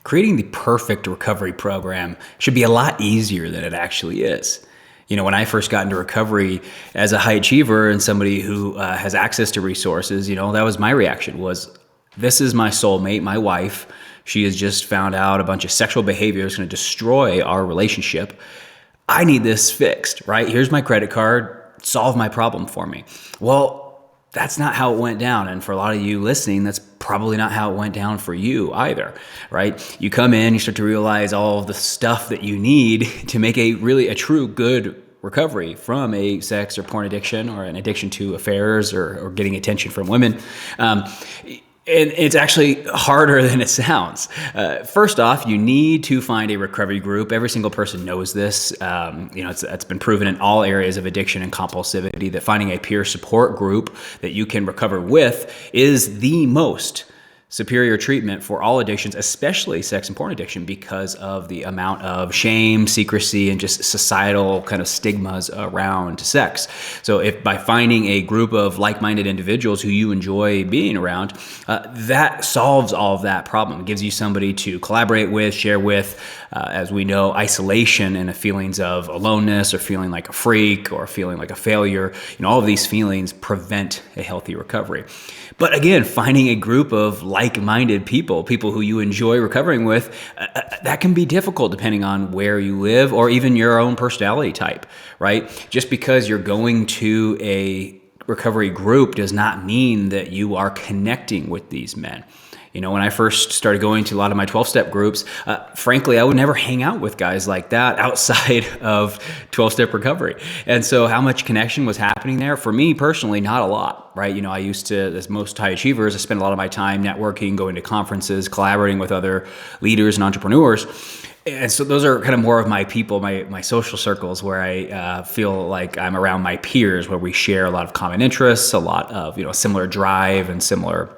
creating the perfect recovery program should be a lot easier than it actually is. When I first got into recovery as a high achiever and somebody who has access to resources, that was my reaction was, this is my soulmate, my wife. She has just found out a bunch of sexual behavior that's going to destroy our relationship. I need this fixed, right? Here's my credit card. Solve my problem for me. Well, that's not how it went down. And for a lot of you listening, that's probably not how it went down for you either, right? You come in, you start to realize all of the stuff that you need to make a true good recovery from a sex or porn addiction or an addiction to affairs or getting attention from women. And it's actually harder than it sounds. First off, you need to find a recovery group. Every single person knows this. It's been proven in all areas of addiction and compulsivity that finding a peer support group that you can recover with is the most superior treatment for all addictions, especially sex and porn addiction, because of the amount of shame, secrecy, and just societal kind of stigmas around sex. So if by finding a group of like-minded individuals who you enjoy being around, that solves all of that problem. It gives you somebody to collaborate with, share with. As we know, isolation and the feelings of aloneness or feeling like a freak or feeling like a failure, all of these feelings prevent a healthy recovery. But again, finding a group of like-minded people who you enjoy recovering with, that can be difficult depending on where you live or even your own personality type, right? Just because you're going to a recovery group does not mean that you are connecting with these men. When I first started going to a lot of my 12-step groups, frankly, I would never hang out with guys like that outside of 12-step recovery. And so how much connection was happening there? For me personally, not a lot, right? I used to, as most high achievers, I spent a lot of my time networking, going to conferences, collaborating with other leaders and entrepreneurs. And so those are kind of more of my people, my social circles, where I feel like I'm around my peers, where we share a lot of common interests, a lot of similar drive and similar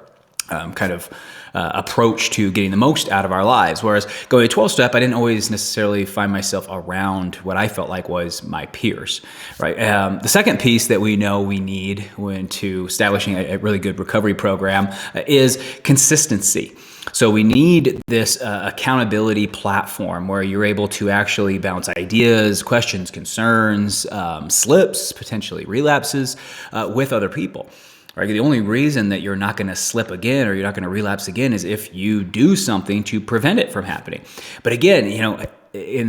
approach to getting the most out of our lives. Whereas going to 12-step, I didn't always necessarily find myself around what I felt like was my peers, right? The second piece that we know we need when to establishing a really good recovery program is consistency. So we need this accountability platform where you're able to actually bounce ideas, questions, concerns, slips, potentially relapses with other people. Right? The only reason that you're not going to slip again or you're not going to relapse again is if you do something to prevent it from happening. But again,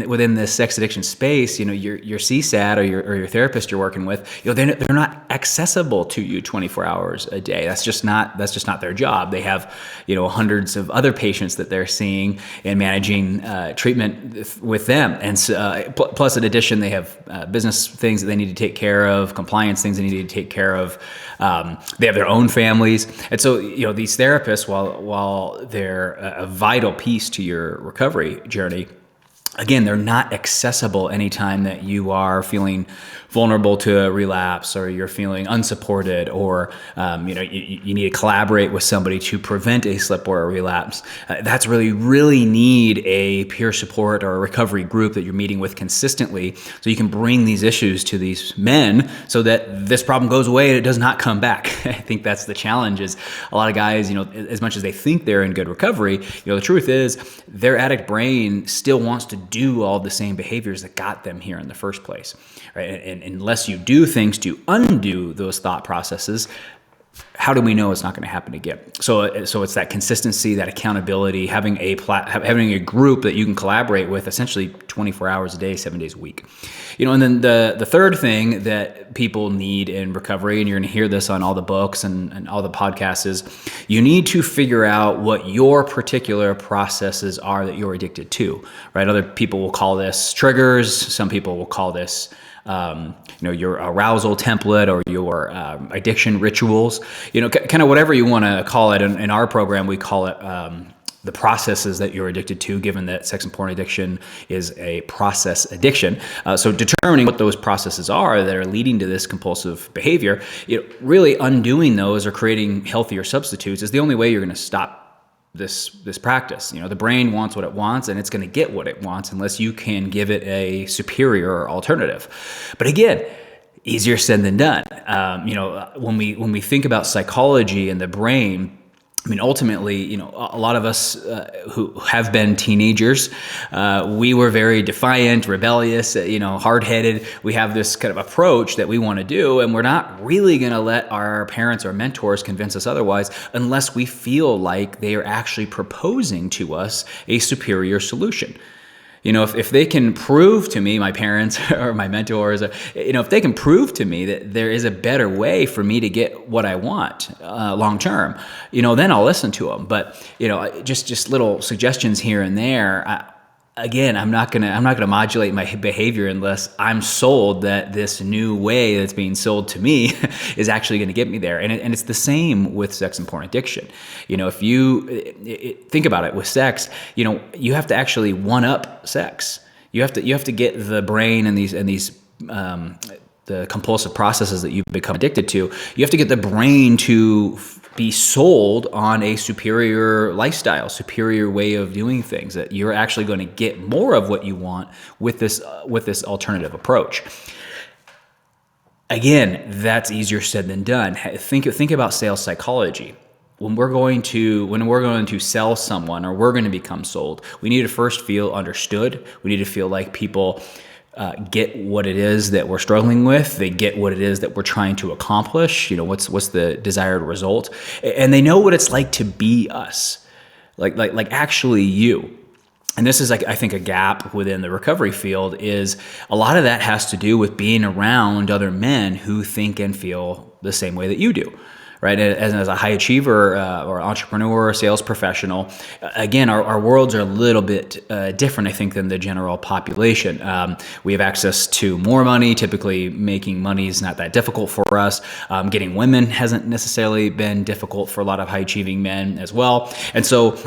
within the sex addiction space, your CSAT or your therapist you're working with, they're not accessible to you 24 hours a day. That's just not their job. They have, hundreds of other patients that they're seeing and managing treatment with them. And so, plus, in addition, they have business things that they need to take care of, compliance things they need to take care of. They have their own families. And so, these therapists, while they're a vital piece to your recovery journey, again, they're not accessible anytime that you are feeling vulnerable to a relapse or you're feeling unsupported or you need to collaborate with somebody to prevent a slip or a relapse. That's really need a peer support or a recovery group that you're meeting with consistently so you can bring these issues to these men so that this problem goes away and it does not come back. I think that's the challenge is a lot of guys, as much as they think they're in good recovery, the truth is their addict brain still wants to do all the same behaviors that got them here in the first place, right? And unless you do things to undo those thought processes, how do we know it's not going to happen again? So it's that consistency, that accountability, having a group that you can collaborate with essentially 24 hours a day, 7 days a week. And then the third thing that people need in recovery, and you're going to hear this on all the books and all the podcasts, is you need to figure out what your particular processes are that you're addicted to, right? Other people will call this triggers. Some people will call this your arousal template or your addiction rituals, kind of whatever you want to call it. In our program, we call it the processes that you're addicted to, given that sex and porn addiction is a process addiction. So determining what those processes are that are leading to this compulsive behavior, really undoing those or creating healthier substitutes is the only way you're going to stop this practice. The brain wants what it wants and it's going to get what it wants unless you can give it a superior alternative. But again, easier said than done. When we think about psychology and the brain, I mean, ultimately, a lot of us who have been teenagers, we were very defiant, rebellious, hard-headed. We have this kind of approach that we want to do, and we're not really going to let our parents or mentors convince us otherwise unless we feel like they are actually proposing to us a superior solution. If they can prove to me, my parents or my mentors, if they can prove to me that there is a better way for me to get what I want long term, then I'll listen to them. But just little suggestions here and there. Again, I'm not gonna modulate my behavior unless I'm sold that this new way that's being sold to me is actually going to get me there. And it's the same with sex and porn addiction. If you think about it with sex, you have to actually one up sex. You have to get the brain and these the compulsive processes that you've become addicted to. You have to get the brain to be sold on a superior lifestyle, superior way of doing things, that you're actually going to get more of what you want with this alternative approach. Again, that's easier said than done. Think about sales psychology. When we're going to sell someone, or we're going to become sold, we need to first feel understood. We need to feel like people get what it is that we're struggling with. They get what it is that we're trying to accomplish. What's the desired result, and they know what it's like to be us, like actually you. And this is, I think, a gap within the recovery field. Is a lot of that has to do with being around other men who think and feel the same way that you do. Right, as a high achiever or entrepreneur, sales professional, again, our worlds are a little bit different, I think, than the general population. We have access to more money. Typically, making money is not that difficult for us. Getting women hasn't necessarily been difficult for a lot of high achieving men as well. And so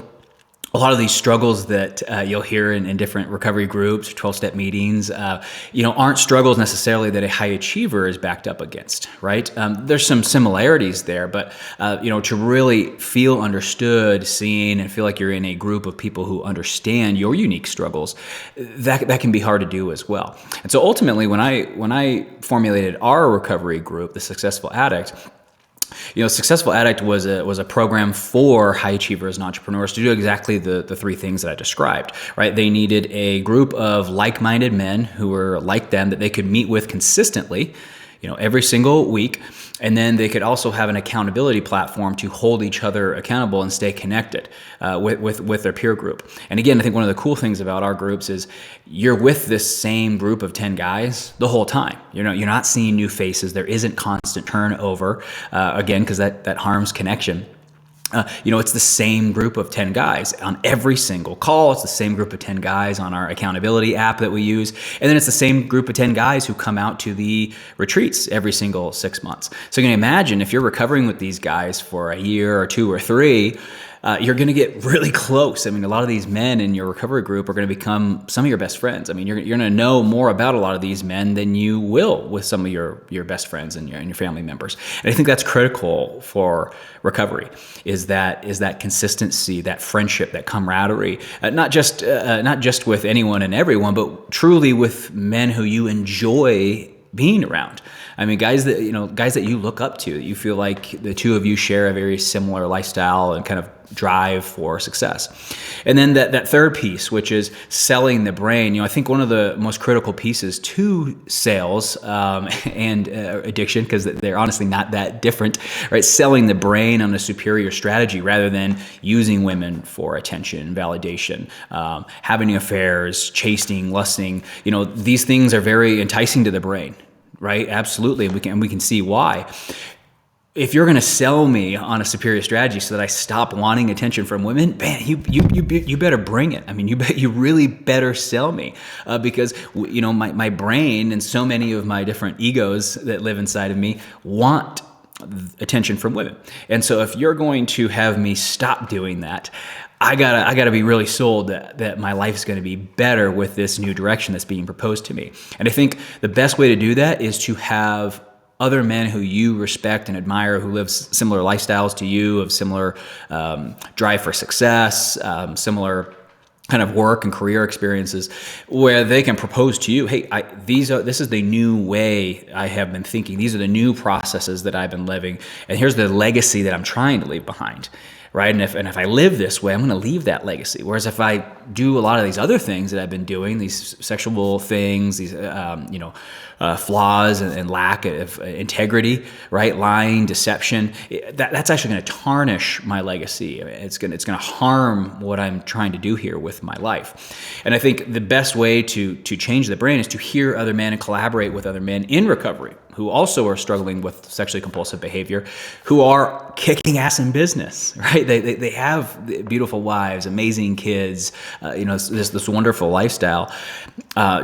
a lot of these struggles that you'll hear in different recovery groups, 12-step meetings, aren't struggles necessarily that a high achiever is backed up against, right? There's some similarities there, but to really feel understood, seen, and feel like you're in a group of people who understand your unique struggles, that can be hard to do as well. And so ultimately, when I formulated our recovery group, the Successful Addict, Successful Addict was a program for high achievers and entrepreneurs to do exactly the three things that I described, right? They needed a group of like-minded men who were like them that they could meet with consistently, every single week. And then they could also have an accountability platform to hold each other accountable and stay connected with their peer group. And again, I think one of the cool things about our groups is you're with this same group of 10 guys the whole time. You're not seeing new faces. There isn't constant turnover, again, because that harms connection. It's the same group of 10 guys on every single call. It's the same group of 10 guys on our accountability app that we use. And then it's the same group of 10 guys who come out to the retreats every single 6 months. So you can imagine if you're recovering with these guys for a year or two or three, you're going to get really close. I mean, a lot of these men in your recovery group are going to become some of your best friends. I mean, you're going to know more about a lot of these men than you will with some of your best friends and your family members. And I think that's critical for recovery, is that consistency, that friendship, that camaraderie, not just with anyone and everyone, but truly with men who you enjoy being around. I mean, guys that you look up to, that you feel like the two of you share a very similar lifestyle and kind of drive for success. And then that third piece, which is selling the brain. I think one of the most critical pieces to sales and addiction, because they're honestly not that different, right? Selling the brain on a superior strategy rather than using women for attention, validation, having affairs, chasing, lusting. These things are very enticing to the brain. Right? Absolutely. We can see why. If you're going to sell me on a superior strategy so that I stop wanting attention from women, man, you better bring it. I mean, you really better sell me because my brain and so many of my different egos that live inside of me want attention from women. And so if you're going to have me stop doing that, I gotta be really sold that my life is going to be better with this new direction that's being proposed to me. And I think the best way to do that is to have other men who you respect and admire, who live similar lifestyles to you, of similar drive for success, similar kind of work and career experiences, where they can propose to you, hey, this is the new way I have been thinking. These are the new processes that I've been living, and here's the legacy that I'm trying to leave behind. right? And if I live this way, I'm going to leave that legacy. Whereas if I do a lot of these other things that I've been doing, these sexual things, these flaws and lack of integrity, right? Lying, deception, that's actually going to tarnish my legacy. It's going to harm what I'm trying to do here with my life. And I think the best way to change the brain is to hear other men and collaborate with other men in recovery who also are struggling with sexually compulsive behavior, who are kicking ass in business, right? They have beautiful wives, amazing kids, this wonderful lifestyle,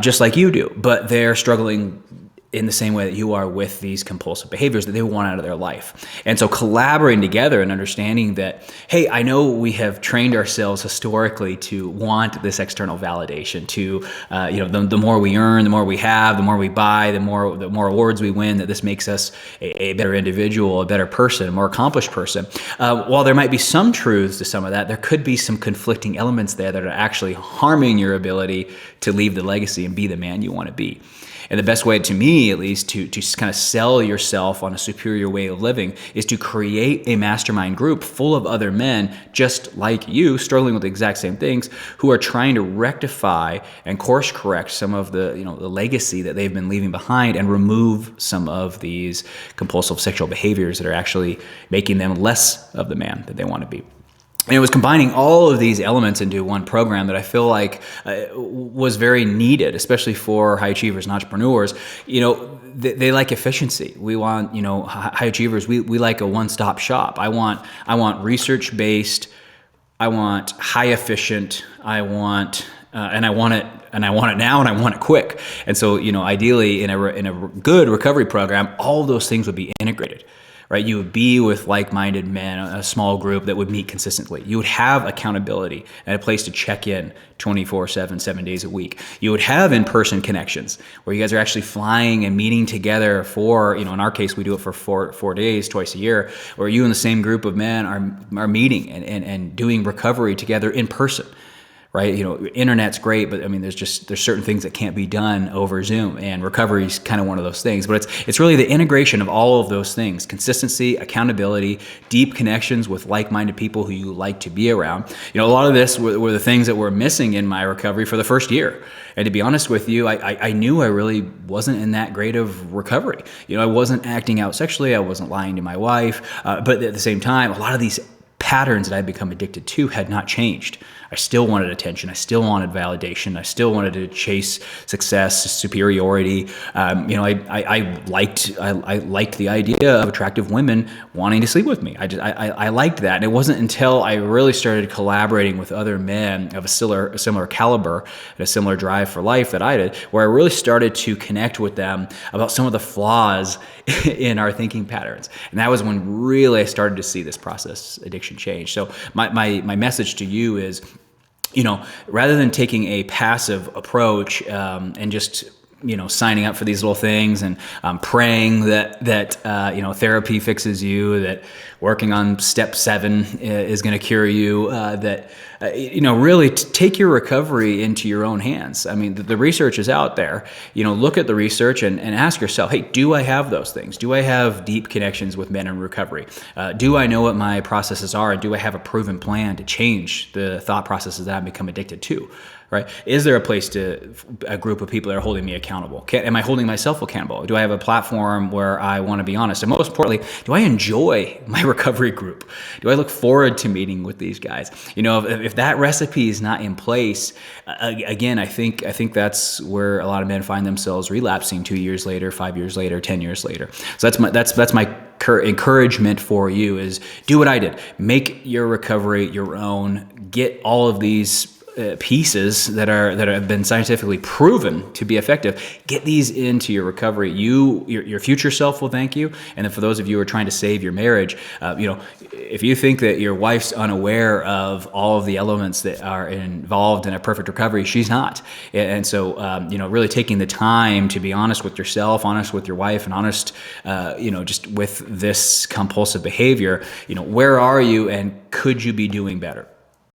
just like you do, but they're struggling in the same way that you are with these compulsive behaviors that they want out of their life. And so collaborating together and understanding that, hey, I know we have trained ourselves historically to want this external validation, to, the more we earn, the more we have, the more we buy, the more awards we win, that this makes us a better individual, a better person, a more accomplished person. While there might be some truths to some of that, there could be some conflicting elements there that are actually harming your ability to leave the legacy and be the man you want to be. And the best way, to me at least, to kind of sell yourself on a superior way of living is to create a mastermind group full of other men just like you, struggling with the exact same things, who are trying to rectify and course correct some of the legacy that they've been leaving behind and remove some of these compulsive sexual behaviors that are actually making them less of the man that they want to be. And it was combining all of these elements into one program that I feel like was very needed, especially for high achievers and entrepreneurs. They like efficiency. We want, high achievers, we like a one-stop shop. I want research-based, I want high efficient, I want it now, and I want it quick. And so, ideally in a good recovery program, all of those things would be integrated. Right, you would be with like-minded men, a small group that would meet consistently. You would have accountability and a place to check in 24/7, 7 days a week. You would have in-person connections where you guys are actually flying and meeting together for, in our case, we do it for four days, twice a year, where you and the same group of men are meeting and doing recovery together in person. Right, internet's great, but there's certain things that can't be done over Zoom, and recovery is kind of one of those things. But it's really the integration of all of those things: consistency, accountability, deep connections with like-minded people who you like to be around. A lot of this were the things that were missing in my recovery for the first year. And to be honest with you, I knew I really wasn't in that great of recovery. I wasn't acting out sexually, I wasn't lying to my wife, but at the same time, a lot of these patterns that I'd become addicted to had not changed. I still wanted attention. I still wanted validation. I still wanted to chase success, superiority. I liked the idea of attractive women wanting to sleep with me. I liked that. And it wasn't until I really started collaborating with other men of a similar caliber and a similar drive for life that I did, where I really started to connect with them about some of the flaws in our thinking patterns. And that was when really I started to see this process addiction change. So my message to you is, rather than taking a passive approach and just signing up for these little things and praying that therapy fixes you, that working on step 7 is going to cure you, really take your recovery into your own hands. The research is out there. Look at the research and ask yourself, hey, do I have those things? Do I have deep connections with men in recovery? Do I know what my processes are? And do I have a proven plan to change the thought processes that I've become addicted to? Right? Is there a group of people that are holding me accountable? Am I holding myself accountable? Do I have a platform where I want to be honest? And most importantly, do I enjoy my recovery group? Do I look forward to meeting with these guys? If that recipe is not in place, again, I think that's where a lot of men find themselves relapsing 2 years later, 5 years later, 10 years later. So that's my encouragement for you is do what I did. Make your recovery your own. Get all of these pieces that have been scientifically proven to be effective. Get these into your recovery. Your future self will thank you. And then for those of you who are trying to save your marriage, if you think that your wife's unaware of all of the elements that are involved in a perfect recovery, she's not. And so, really taking the time to be honest with yourself, honest with your wife, and honest, just with this compulsive behavior, where are you and could you be doing better?